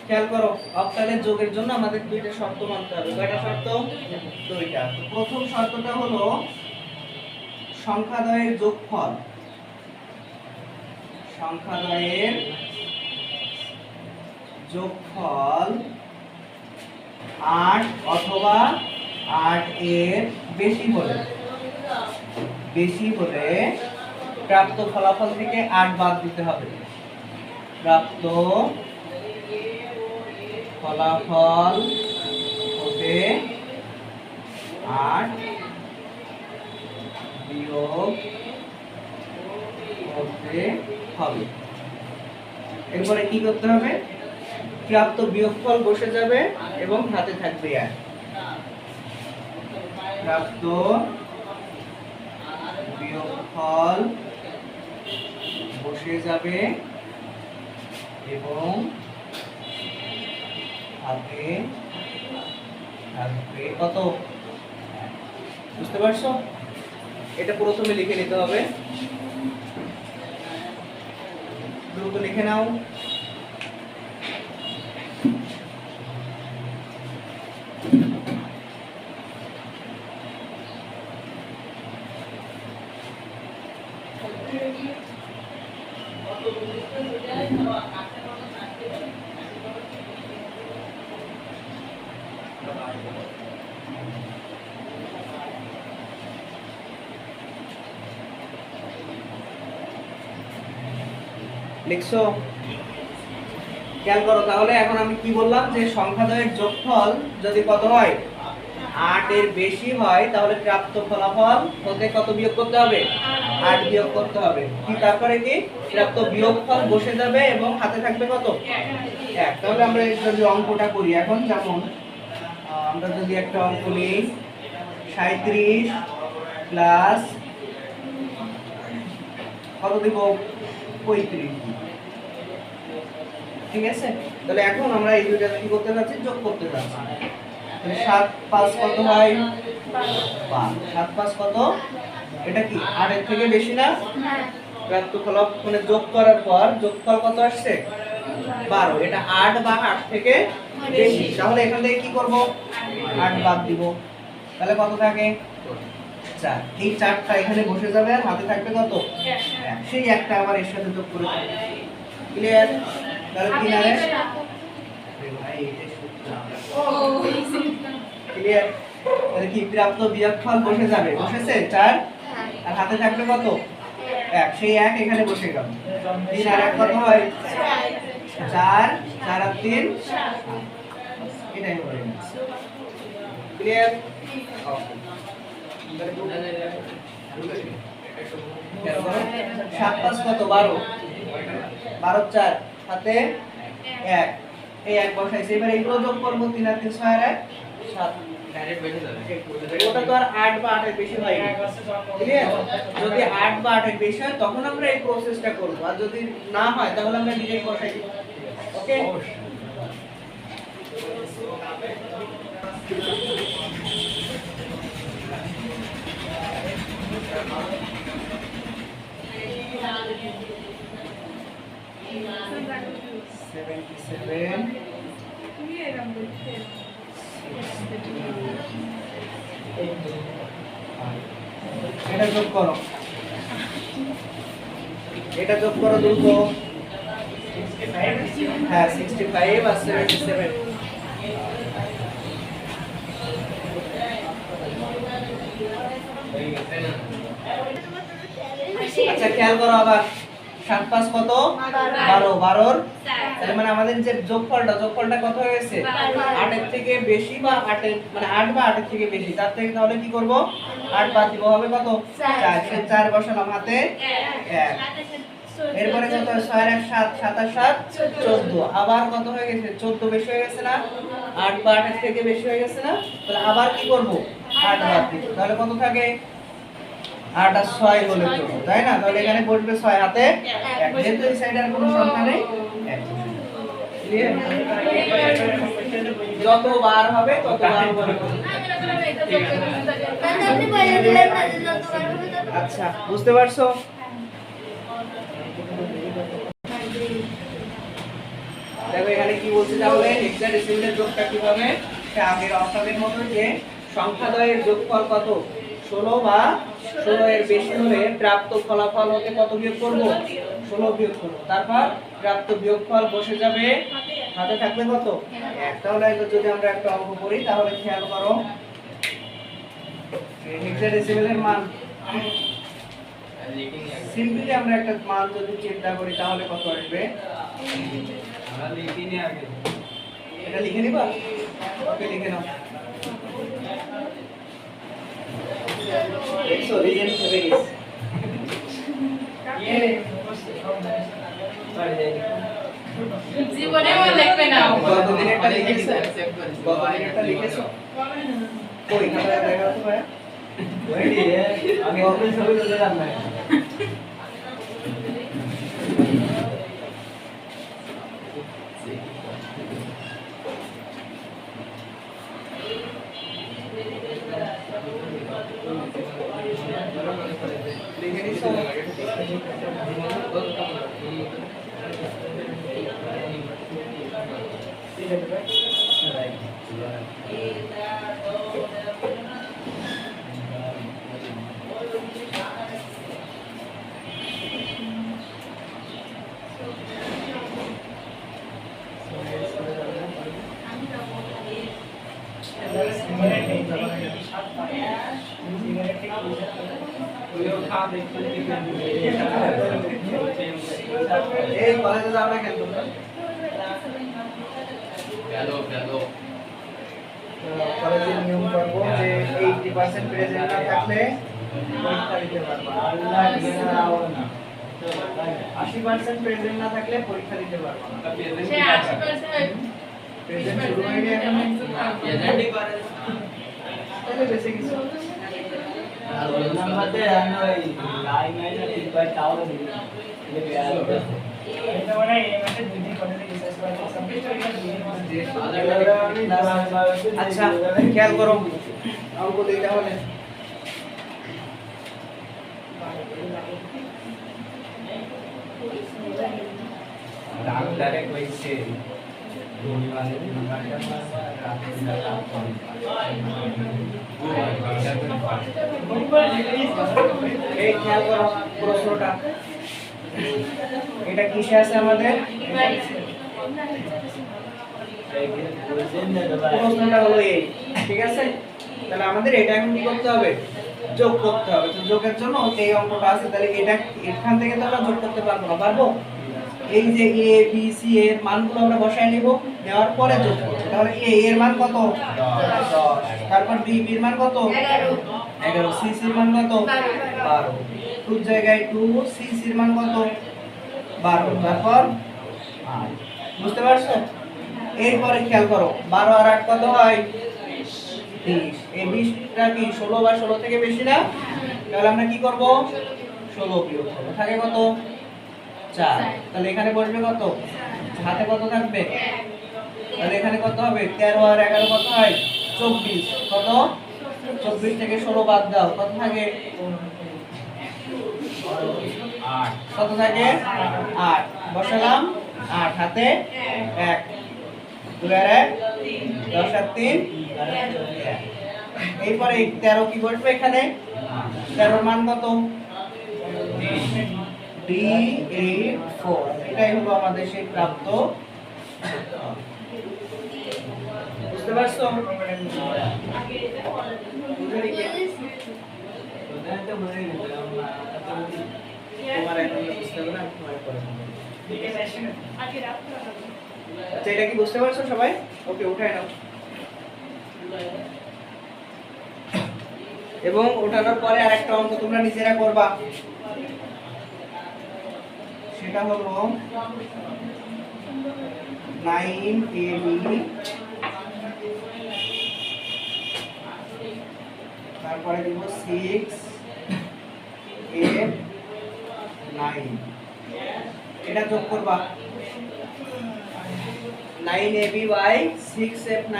খেয়াল করো, অক্টালের যোগের জন্য আমাদের দুইটা শর্ত মানতে হবে। কয়টা শর্ত? দুইটা। প্রথম শর্তটা হলো সংখ্যাদ্বয়ের যোগফল, সংখ্যাদ্বয়ের যোগফল 8 অথবা 8 এর বেশি হলে প্রাপ্ত ফলাফল থেকে 8 বাদ দিতে হবে। প্রাপ্ত ফলাফল হতে 8 বিয়োগ করতে হবে। এরপরে কি করতে হবে? প্রাপ্ত বিয়োগফল বসে যাবে এবং হাতে থাকবে 1। প্রাপ্ত বিয়োগফল বসে যাবে এবং হাতে থাকবে কত? বুঝতে পারছো? এটা প্রথমে লিখে নিতে হবে। দ্রুত লিখে নাও। লিখছো? খেয়াল করো তাহলে এখন আমি কি বললাম যে সংখ্যাদ্বয়ের যোগফল যদি কত হয়? 8 এর বেশি হয় তাহলে প্রাপ্ত ফলাফল হতে কত বিয়োগ করতে হবে? 8 বিয়োগ করতে হবে। কি তারপরে কি প্রাপ্ত বিয়োগফল বসে যাবে এবং হাতে থাকবে কত? 1। তাহলে আমরা যদি অঙ্কটা করি এখন, যেমন আমরা যদি একটা অঙ্ক নিই 37 প্লাস কত দিব? 35। ঠিক আছে? তাহলে এখন আমরা এই দুইটা কি করতে যাচ্ছি? যোগ করতে যাচ্ছি। তাহলে 7 5 কত হয়? 12। 7 5 কত? এটা কি 8 এর থেকে বেশি না? প্রাপ্ত ফলাফল মানে যোগ করার পর যোগফল কত আসছে? 12। এটা 8 বা 8 থেকে বেশি। তাহলে এখান থেকে কি করব? 8 বাদ দিব। তাহলে কত থাকে? 4। এই 4টা এখানে বসে যাবে আর হাতে থাকবে কত? 1। সেই একটা আবার এর সাথে যোগ করে দেব। ক্লিয়ার? তাহলে কি না রে ভাই? এটা সূত্র। ক্লিয়ার? তাহলে কি প্রাপ্ত বিয়োগফল বসে যাবে? বসেছে 4 আর হাতে থাকবে কত? 1। সেই 1 এখানে বসে গেল। 3 আর 1 কত হয়? 4। 4 আর 3 7। এটাই হলো। ক্লিয়ার? ওকে। 7 5 কত? 12। 12 4 হাতে 1। এই 1 বসাইছে। এবার এইগুলো যোগ করব। 3 আর 3 6 আর 1 7। ডাইরেক্ট বেশি যাবে। ওটা তো আর 8 বা 8 এর বেশি হয় না। ক্লিয়ার? যদি 8 বা 8 এর বেশি হয় তখন আমরা এই প্রসেসটা করব। আর যদি না হয় তাহলে আমরা ডিরেক্ট বসাই দিব। ওকে? এটা যোগ করো, এটা যোগ করো দ্রুত। হ্যাঁ 65 আর 77। আচ্ছা খেয়াল করো আবার 7 5 কত? 12। 12 তাহলে মানে আমাদের যে যোগফলটা কত হয়ে গেছে? 8 এর থেকে বেশি বা 8 এর মানে 8 বা 8 এর থেকে বেশি। তার থেকে তাহলে কি করব? 8 বাদ দিব, হবে কত? 4। সে 4 বসালাম হাতে 1। এরপরে কত? 6 আর 1 7। 7 আর 7 14। আবার কত হয়ে গেছে? 14 বেশি হয়ে গেছে না? 8 বা 8 এর থেকে বেশি হয়ে গেছে না? তাহলে আবার কি করব? 8 বাদ দিব। তাহলে কত থাকে? 8 আর 6 হলে চলবে, তাই না? তাহলে এখানে বসবে 6 হাতে 1। যেহেতু এই সাইডে আর কোনো সংখ্যা নেই 1। ক্লিয়ার? যত বার হবে তত বার বলবো। আচ্ছা বুঝতে পারছো? কি বলছে তাহলে হেক্সাডেসিমেলের যোগটা কিভাবে? আগের অঙ্কের মতো যে সংখ্যাদ্বয়ের যোগফল কত 16 বা 16 এর বেশি হলে প্রাপ্ত ফলাফল হতে কত বিয়োগ করব 16 বিয়োগ করব। তারপর প্রাপ্ত বিয়োগফল বসে যাবে হাতে থাকবে কত 1। তাহলে যদি আমরা একটা অঙ্ক করি তাহলে খেয়াল করো হেক্সাডেসিমেলের মান সিম্পলি আমরা একটা মান যদি চিন্তা করি তাহলে কত আসবে? আমরা লিখে নিই আগে, এটা লিখে নিবা? ওকে লিখে নাও। দেখছো রিজেন হবে গেছে জীবনে মনে লিখবে না। কতদিন একটা লিখেছো? কতদিন একটা লিখেছো? কই খাতা দেখা তো ভাই ওই রে আমি অফিস ছবি তুলে রাখলাম। লিখে নিছো? এই কলেজে যাও না কেন তোমরা? কলেজের নিয়ম করবো যে 80% প্রেজেন্ট না থাকলে পরীক্ষা দিতে পারবা না। 80% প্রেজেন্ট না থাকলে পরীক্ষা দিতে পারবা না। সে 80% প্রেজেন্ট শুরু হয়নি এখনো? প্রেজেন্টই করে তাহলে বেশি কিছু নাম্বারতে আমি ওই লাইন লাইনে 3 টাওয়ার দিই এটা এটা মানে এই মাসে 2 দিন কলেজে রিসার্চ করা কমপ্লিট হয়ে গেছে। আচ্ছা খেয়াল করো অঙ্ক দেই তাহলে ডাক্তারে কইছে এই খেয়াল করো প্রশ্নটা এটা কিসে আছে আমাদের? প্রশ্নটা হলো এই, ঠিক আছে? তাহলে আমাদের এটা এখন কি করতে হবে? যোগ করতে হবে। তো যোগের জন্য এই অঙ্কটা আছে, তাহলে এটা এখান থেকে তো আমরা যোগ করতে পারবো না, পারবো? এই যে a b c এর মানগুলো আমরা বসায় নিব, নেওয়ার পরে যোগ করব। তাহলে a এর মান কত 10, তারপর b এর মান কত 11, c এর মান কত 12, 2 জায়গায় 2, c এর মান কত 12, তারপর 8। বুঝতে পারছো? এরপরে খেয়াল করো 12 আর 8 কত হয় 20। এই 20টা কি 16 বা 16 থেকে বেশি না? তাহলে আমরা কি করব 16 বিয়োগ করব, থাকে কত 4। তাহলে এখানে বসবে কত? হাতে কত থাকবে? তাহলে এখানে কত হবে? 13 আর 11 কত হয় 24। কত 24 থেকে 16 বাদ দাও, কত থাকে 8। কত থাকে 8, বসালাম 8, হাতে 1, 2 আর 1 10 আর 3 এরপরে 13 কি বসবে এখানে? 13 মান কত D84। এটাই হলো আমাদের সেই প্রাপ্ত। বুঝতে পারছো? তোমার এখন বুঝতে হবে না, তোমার পরে আচ্ছা এটা কি বুঝতে পারছো সবাই? ওকে উঠায় নাও। এবং ওঠানোর পরে আরেকটা অঙ্ক তোমরা নিজেরা করবা, সেটা হলো 9ab তারপরে দিব 6a9, এটা যোগ করবা 9ab by 6f9